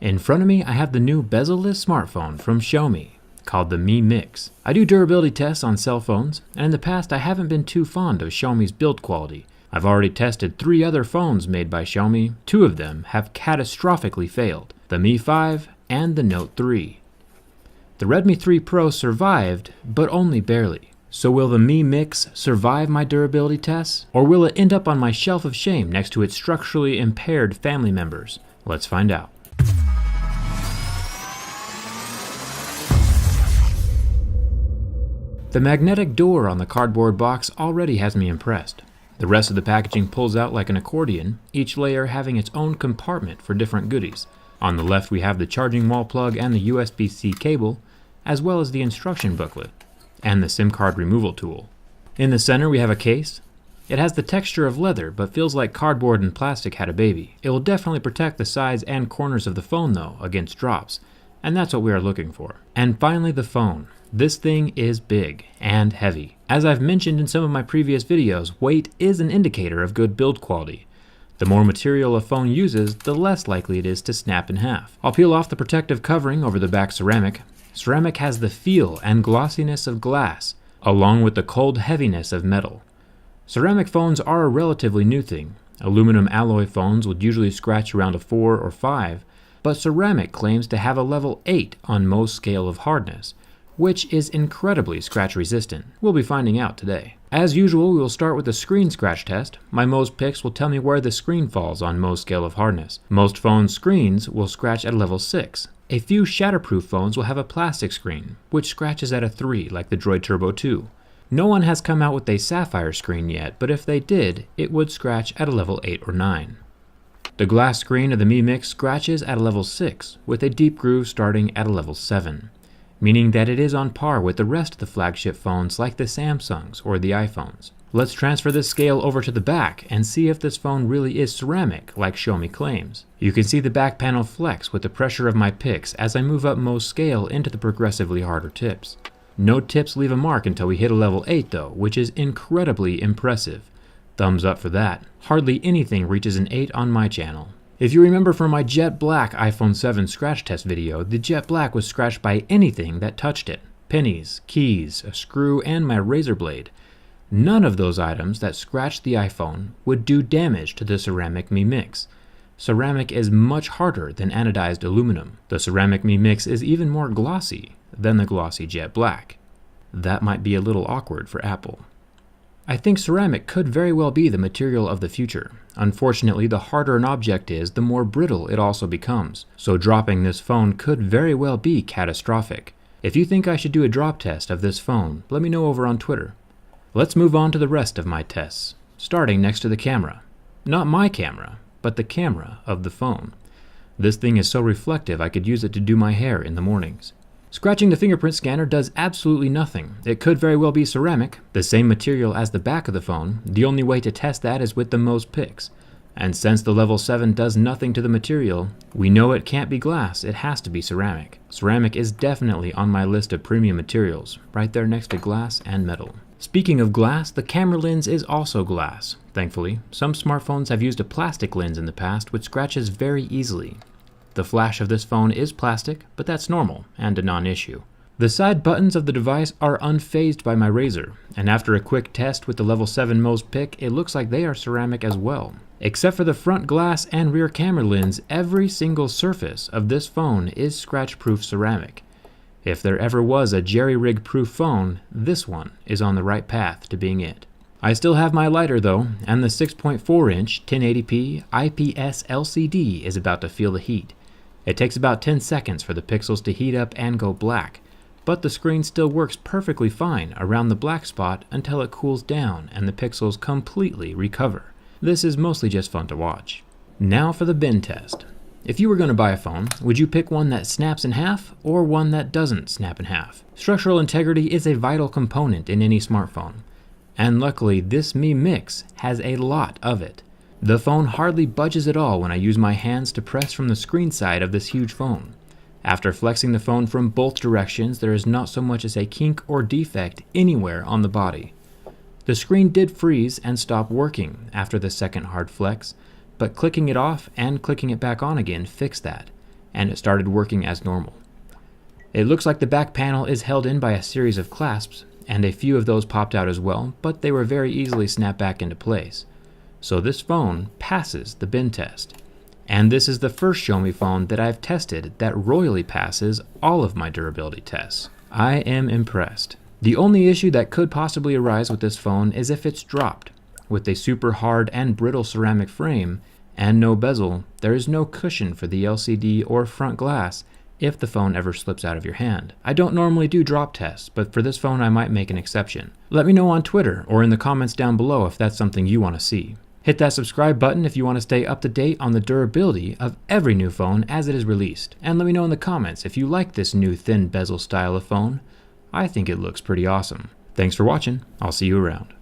In front of me, I have the new bezel-less smartphone from Xiaomi, called the Mi MIX'e. I do durability tests on cell phones, and in the past I haven't been too fond of Xiaomi's build quality. I've already tested 3 other phones made by Xiaomi. 2 of them have catastrophically failed, the Mi 5 and the Note 3. The Redmi 3 Pro survived, but only barely. So will the Mi MIX'e survive my durability tests, or will it end up on my shelf of shame next to its structurally impaired family members? Let's find out. The magnetic door on the cardboard box already has me impressed. The rest of the packaging pulls out like an accordion, each layer having its own compartment for different goodies. On the left we have the charging wall plug and the USB-C cable, as well as the instruction booklet, and the SIM card removal tool. In the center we have a case. It has the texture of leather, but feels like cardboard and plastic had a baby. It will definitely protect the sides and corners of the phone though, against drops, and that's what we are looking for. And finally the phone. This thing is big and heavy. As I've mentioned in some of my previous videos, weight is an indicator of good build quality. The more material a phone uses, the less likely it is to snap in half. I'll peel off the protective covering over the back ceramic. Ceramic has the feel and glossiness of glass, along with the cold heaviness of metal. Ceramic phones are a relatively new thing. Aluminum alloy phones would usually scratch around a 4 or 5, but ceramic claims to have a level 8 on Mohs scale of hardness, which is incredibly scratch resistant. We'll be finding out today. As usual, we will start with the screen scratch test. My Mohs picks will tell me where the screen falls on Mohs scale of hardness. Most phones' screens will scratch at level 6. A few shatterproof phones will have a plastic screen, which scratches at a 3 like the Droid Turbo 2. No one has come out with a sapphire screen yet, but if they did, it would scratch at a level 8 or 9. The glass screen of the Mi MIX'e scratches at a level 6, with a deep groove starting at a level 7. Meaning that it is on par with the rest of the flagship phones like the Samsungs or the iPhones. Let's transfer this scale over to the back and see if this phone really is ceramic like Xiaomi claims. You can see the back panel flex with the pressure of my picks as I move up Mohs scale into the progressively harder tips. No tips leave a mark until we hit a level 8 though, which is incredibly impressive. Thumbs up for that. Hardly anything reaches an 8 on my channel. If you remember from my jet black iPhone 7 scratch test video, the jet black was scratched by anything that touched it. Pennies, keys, a screw, and my razor blade. None of those items that scratched the iPhone would do damage to the ceramic Mi MIX'e. Ceramic is much harder than anodized aluminum. The ceramic Mi MIX'e is even more glossy than the glossy jet black. That might be a little awkward for Apple. I think ceramic could very well be the material of the future. Unfortunately, the harder an object is, the more brittle it also becomes, so dropping this phone could very well be catastrophic. If you think I should do a drop test of this phone, let me know over on Twitter. Let's move on to the rest of my tests, starting next to the camera. Not my camera, but the camera of the phone. This thing is so reflective I could use it to do my hair in the mornings. Scratching the fingerprint scanner does absolutely nothing. It could very well be ceramic, the same material as the back of the phone. The only way to test that is with the Mohs picks. And since the level 7 does nothing to the material, we know it can't be glass, it has to be ceramic. Ceramic is definitely on my list of premium materials, right there next to glass and metal. Speaking of glass, the camera lens is also glass. Thankfully, some smartphones have used a plastic lens in the past which scratches very easily. The flash of this phone is plastic, but that's normal and a non-issue. The side buttons of the device are unfazed by my razor, and after a quick test with the level 7 Mohs pick, it looks like they are ceramic as well. Except for the front glass and rear camera lens, every single surface of this phone is scratch-proof ceramic. If there ever was a jerry-rig-proof phone, this one is on the right path to being it. I still have my lighter though, and the 6.4-inch 1080p IPS LCD is about to feel the heat. It takes about 10 seconds for the pixels to heat up and go black, but the screen still works perfectly fine around the black spot until it cools down and the pixels completely recover. This is mostly just fun to watch. Now for the bend test. If you were going to buy a phone, would you pick one that snaps in half or one that doesn't snap in half? Structural integrity is a vital component in any smartphone, and luckily this Mi MIX'e has a lot of it. The phone hardly budges at all when I use my hands to press from the screen side of this huge phone. After flexing the phone from both directions, there is not so much as a kink or defect anywhere on the body. The screen did freeze and stop working after the second hard flex, but clicking it off and clicking it back on again fixed that. and it started working as normal. It looks like the back panel is held in by a series of clasps, and a few of those popped out as well, but they were very easily snapped back into place. So this phone passes the bin test. And this is the first Xiaomi phone that I've tested that royally passes all of my durability tests. I am impressed. The only issue that could possibly arise with this phone is if it's dropped. With a super hard and brittle ceramic frame and no bezel, there is no cushion for the LCD or front glass if the phone ever slips out of your hand. I don't normally do drop tests, but for this phone I might make an exception. Let me know on Twitter or in the comments down below if that's something you want to see. Hit that subscribe button if you want to stay up to date on the durability of every new phone as it is released. And let me know in the comments if you like this new thin bezel style of phone. I think it looks pretty awesome. Thanks for watching. I'll see you around.